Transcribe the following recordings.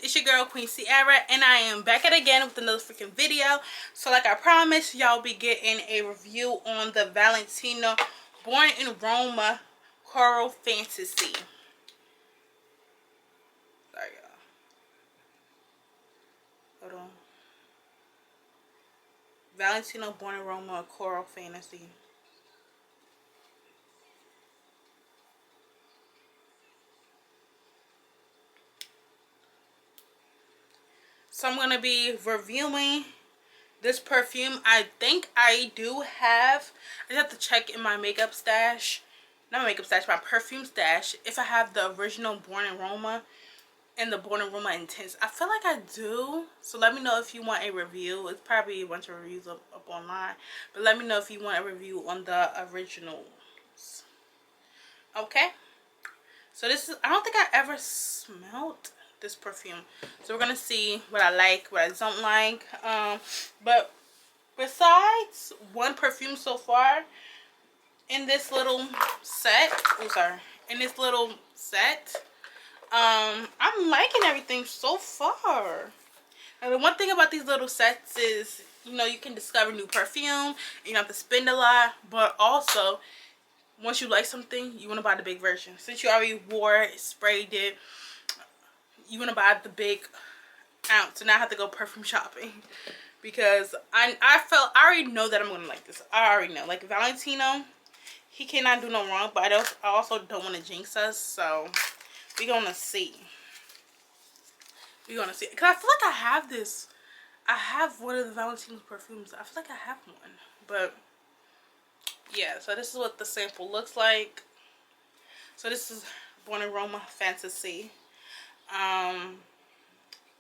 it's your girl Queen Cierra, and I am back at it again with another freaking video. So like I promised, y'all be getting a review on the Valentino Born in Roma Coral Fantasy. Sorry y'all, hold on. Valentino Born in Roma Coral Fantasy. So I'm gonna be reviewing this perfume. I think I do have, I just have to check in my makeup stash, not my makeup stash, my perfume stash, if I have the original Born in Roma and the Born in Roma Intense. I feel like I do, so let me know if you want a review. It's probably a bunch of reviews up online, but let me know if you want a review on the originals. Okay, so this is, I don't think I ever smelled this perfume, so we're gonna see what I like, what I don't like. But besides one perfume so far in this little set, in this little set, I'm liking everything so far. And the one thing about these little sets is, you know, you can discover new perfume and you don't have to spend a lot, but also once you like something, you want to buy the big version. Since you already wore it, sprayed it, you want to buy the big ounce, and I have to go perfume shopping because I already know that I'm gonna like this. I already know, like Valentino, he cannot do no wrong, but I also don't want to jinx us, so we gonna see. Because I feel like I have this. I have one of the Valentino perfumes. I feel like I have one, but yeah. So this is what the sample looks like. So this is Born in Roma Fantasy. I'm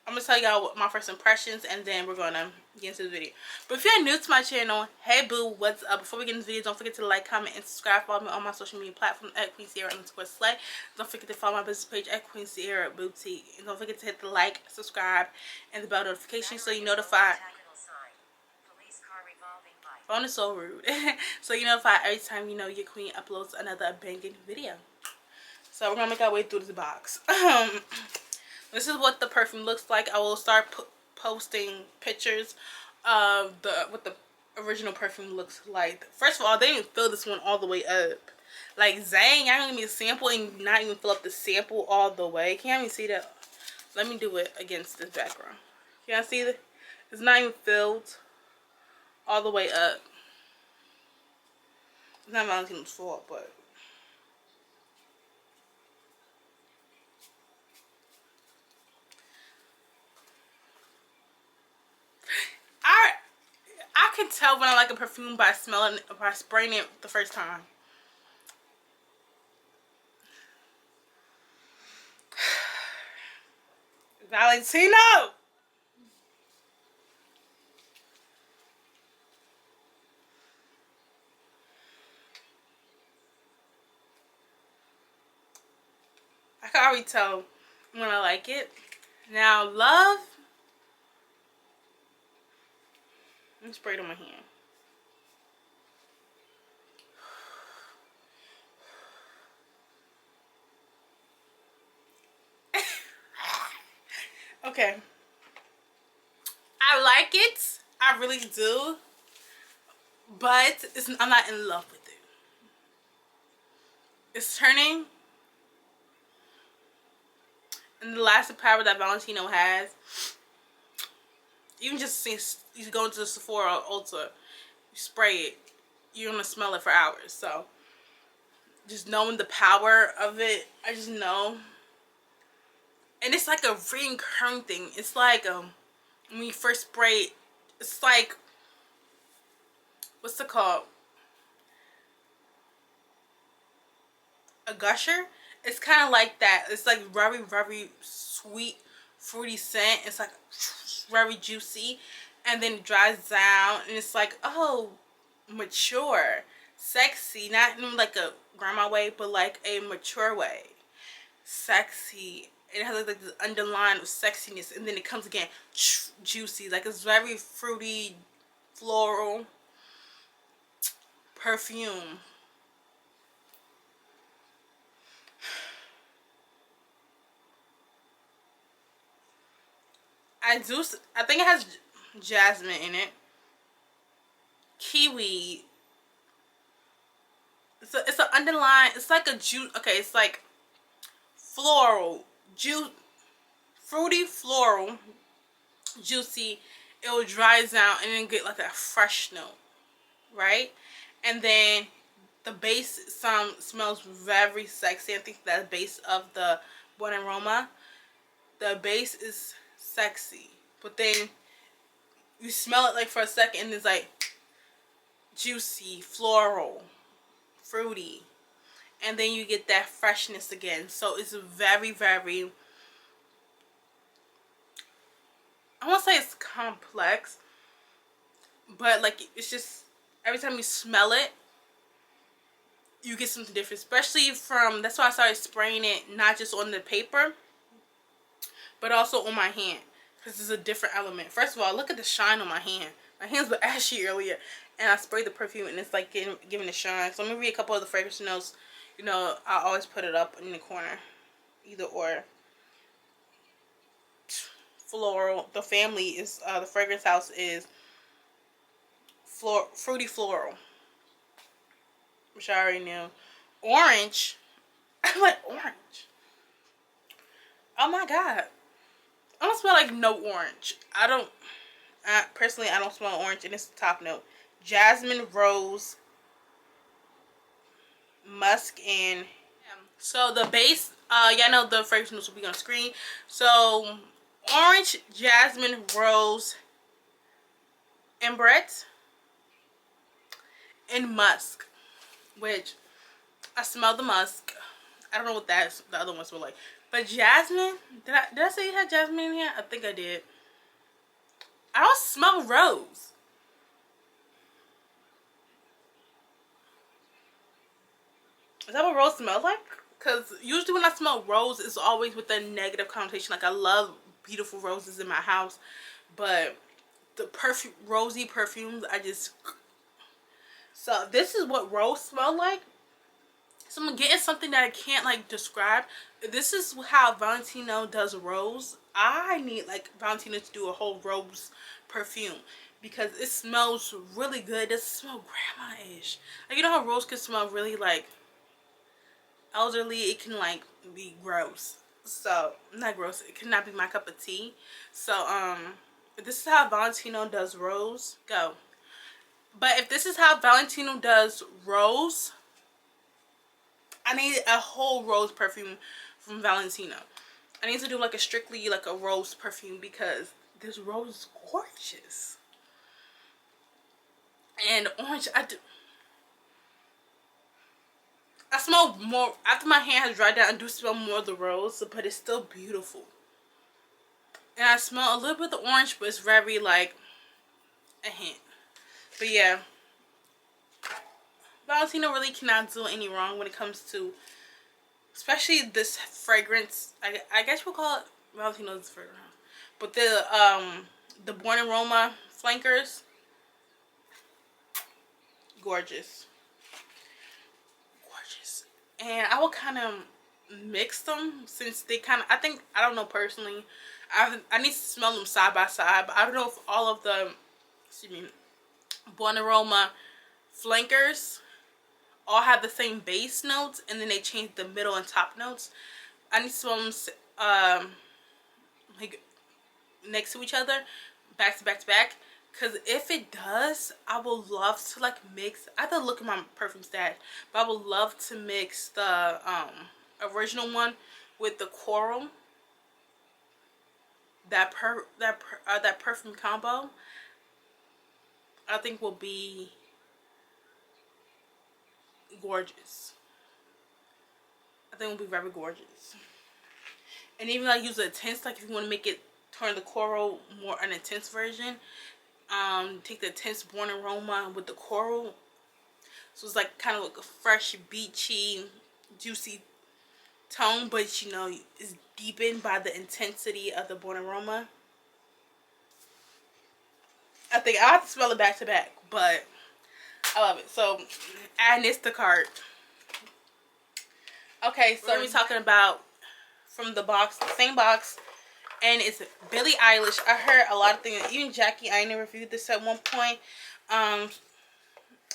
gonna tell y'all my first impressions, and then we're gonna get into the video. But if you're new to my channel, hey boo, what's up? Before we get into the video, don't forget to like, comment, and subscribe. Follow me on my social media platforms at Queen Cierra _slay. Don't forget to follow my business page at Queen Cierra Boutique, and don't forget to hit the like, subscribe, and the bell notification so you notify. Phone is so rude. So you notify every time you know your queen uploads another banging video. So we're gonna make our way through this box. This is what the perfume looks like. I will start posting pictures of what the original perfume looks like. First of all, they didn't fill this one all the way up. Like, Zang, y'all gonna give me a sample and not even fill up the sample all the way. Can't even see that. Let me do it against this background. Can y'all see that? It's not even filled all the way up. It's not Valentino's fault, but I can tell when I like a perfume by smelling it, by spraying it the first time. Valentino! I can already tell when I like it. Now, love. Let me spray it on my hand. Okay. I like it. I really do. But I'm not in love with it. It's turning. And the lasting power that Valentino has. Even just since you go into the Sephora or Ulta, you spray it, you're gonna smell it for hours. So just knowing the power of it, I just know. And it's like a recurring thing. It's like when you first spray it, it's like, what's it called? A gusher. It's kind of like that. It's like very, very sweet, fruity scent. It's like very juicy, and then it dries down, and it's like, oh, mature, sexy, not in like a grandma way, but like a mature way, sexy. It has like this underline of sexiness, and then it comes again, juicy, like it's very fruity, floral perfume. I think it has jasmine in it. Kiwi. It's an underlying. It's like a juice. Okay, it's like floral, fruity, floral, juicy. It will dry out and then get like a fresh note, right? And then the base smells very sexy. I think that base of the Buon Aroma, the base is sexy, but then you smell it like for a second and it's like juicy, floral, fruity, and then you get that freshness again. So it's very, very, I won't say it's complex, but like it's just every time you smell it you get something different, especially from, that's why I started spraying it not just on the paper but also on my hand, because it's a different element. First of all, look at the shine on my hand. My hands were ashy earlier and I sprayed the perfume and it's like giving it shine. So I'm gonna read a couple of the fragrance notes. You know, I always put it up in the corner, either or. Floral, the family is the fragrance house is fruity floral, which I already knew. Orange. I like orange. Oh my god, I don't smell like no orange. Personally I don't smell orange, and it's the top note. Jasmine, rose, musk, and so the base, y'all know the fragrance notes will be on screen. So orange, jasmine, rose, ambrette, and musk, which I smell the musk. I don't know what the other ones were like, but jasmine, did I say you had jasmine in here? I think I did. I don't smell rose. Is that what rose smells like? Because usually when I smell rose, it's always with a negative connotation. Like, I love beautiful roses in my house, but the rosy perfumes, so this is what rose smell like. So I'm getting something that I can't like describe. This is how Valentino does rose. I need like Valentino to do a whole rose perfume because it smells really good. It doesn't smell grandma-ish. Like, you know how rose can smell really like elderly? It can like be gross. So not gross, it cannot be my cup of tea. So this is how Valentino does rose. Go. But if this is how Valentino does rose, I need a whole rose perfume from Valentino. I need to do like a strictly like a rose perfume because this rose is gorgeous. And orange, I smell more after my hand has dried down. I do smell more of the rose, but it's still beautiful. And I smell a little bit of the orange, but it's very like a hint. But yeah, Valentino really cannot do any wrong when it comes to, especially this fragrance. I guess we'll call it Valentino's fragrance. But the Buon Aroma flankers, gorgeous. Gorgeous. And I will kind of mix them since they kind of, I don't know personally. I need to smell them side by side, but I don't know if all of the, excuse me, Buon Aroma flankers all have the same base notes and then they change the middle and top notes. I need to smell them like next to each other, back to back to back, because if it does, I will love to like mix. I have to look at my perfume stash, but I would love to mix the original one with the coral. That perfume combo I think will be gorgeous. I think it will be very gorgeous. And even like use a intense, like if you want to make it turn the coral more an intense version, take the intense Buon Aroma with the coral, so it's like kind of like a fresh, beachy, juicy tone, but you know it's deepened by the intensity of the Buon Aroma. I think I have to smell it back to back, but I love it. So add this to cart. Okay, so we're talking about from the box, same box, and it's Billie Eilish. I heard a lot of things. Even Jackie, I never reviewed this at one point.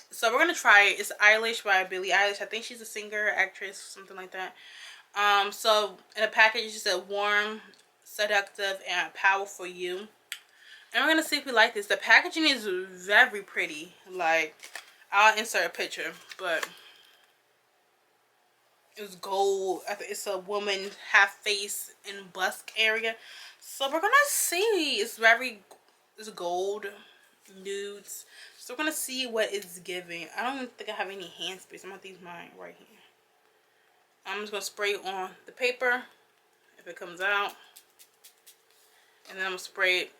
So we're gonna try it. It's Eilish by Billie Eilish. I think she's a singer, actress, something like that. So in the package, it just said warm, seductive, and powerful you. And we're gonna see if we like this. The packaging is very pretty. Like, I'll insert a picture, but it's gold. I think it's a woman half face and bust area. So we're gonna see. It's gold, nudes. So we're gonna see what it's giving. I don't even think I have any hand space. I'm gonna use mine right here. I'm just gonna spray it on the paper if it comes out, and then I'm gonna spray it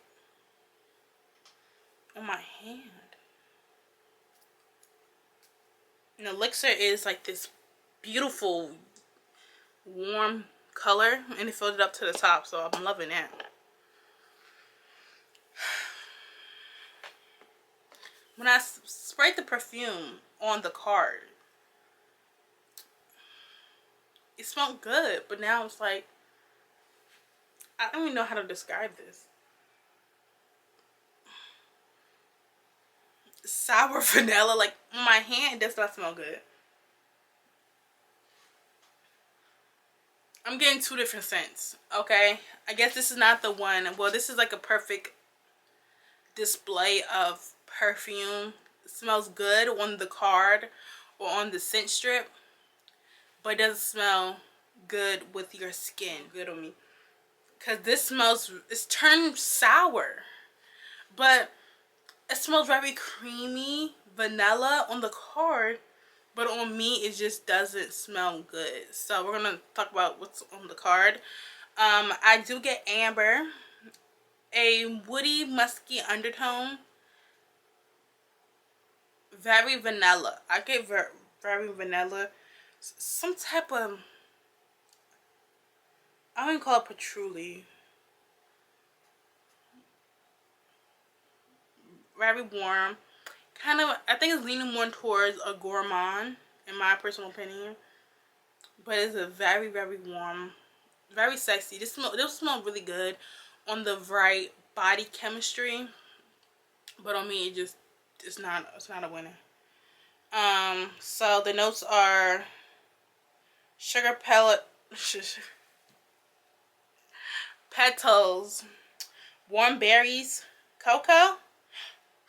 on my hand. And the elixir is like this beautiful warm color, and it filled it up to the top, so I'm loving that. When I sprayed the perfume on the card, it smelled good, but now it's like, I don't even know how to describe this. Sour vanilla, like on my hand, it does not smell good. I'm getting two different scents, okay? I guess this is not the one. Well, this is like a perfect display of perfume. It smells good on the card or on the scent strip, but it doesn't smell good with your skin. Good on me. Because this smells, it's turned sour. But it smells very creamy, vanilla on the card. But on me, it just doesn't smell good. So we're going to talk about what's on the card. I do get amber, a woody, musky undertone, very vanilla. I get very vanilla. Some type of, I wouldn't call it patchouli. Very warm. Kind of, I think it's leaning more towards a gourmand, in my personal opinion. But it's a very warm, very sexy. This smell really good on the right body chemistry. But on me, it's not a winner. So the notes are sugar pellet, petals, warm berries, cocoa,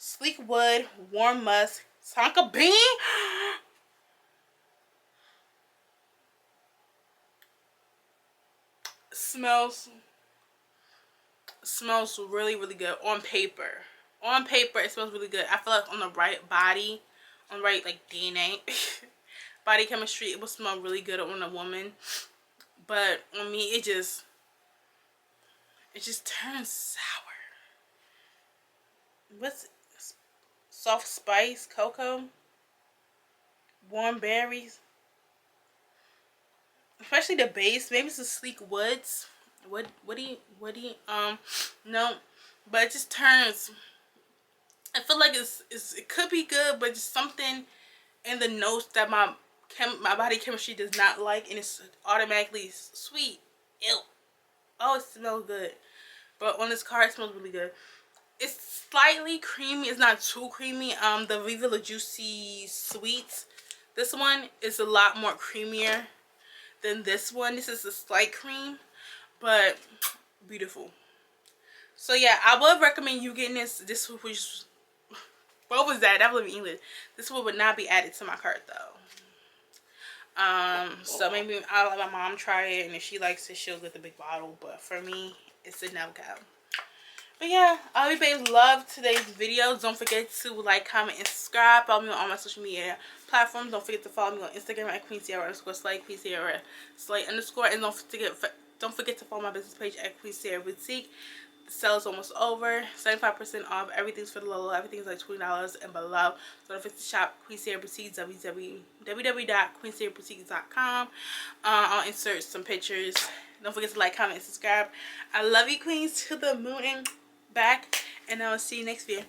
sleek wood, warm musk, tonka bean. Smells really good on paper. On paper, it smells really good. I feel like on the right body, on the right like DNA, body chemistry, it will smell really good on a woman. But on me, it just turns sour. What's soft spice, cocoa, warm berries, especially the base. Maybe it's the sleek woods. What do you no, but it just turns. I feel like it could be good, but just something in the notes that my body chemistry does not like, and it's automatically sweet. Ew. Oh, it smells good, but on this card, it smells really good. It's slightly creamy. It's not too creamy. The Viva La Juicy Sweets, this one is a lot more creamier than this one. This is a slight cream, but beautiful. So yeah, I would recommend you getting this. This was, what was that? That would be English. This one would not be added to my cart though. So maybe I'll let my mom try it, and if she likes it, she'll get the big bottle. But for me, it's a no-go. But yeah, I hope you babes loved today's video. Don't forget to like, comment, and subscribe. Follow me on all my social media platforms. Don't forget to follow me on Instagram at @QueenCierra_Slay, QueenCierra_Slay_, and don't forget to follow my business page at Queen Cierra Boutique. The sale is almost over. 75% off. Everything's for the low. Everything's like $20 and below. So don't forget to shop Queen Cierra Boutique, www.queencierraboutique.com. I'll insert some pictures. Don't forget to like, comment, and subscribe. I love you, queens, to the moon and back. And I will see you next video.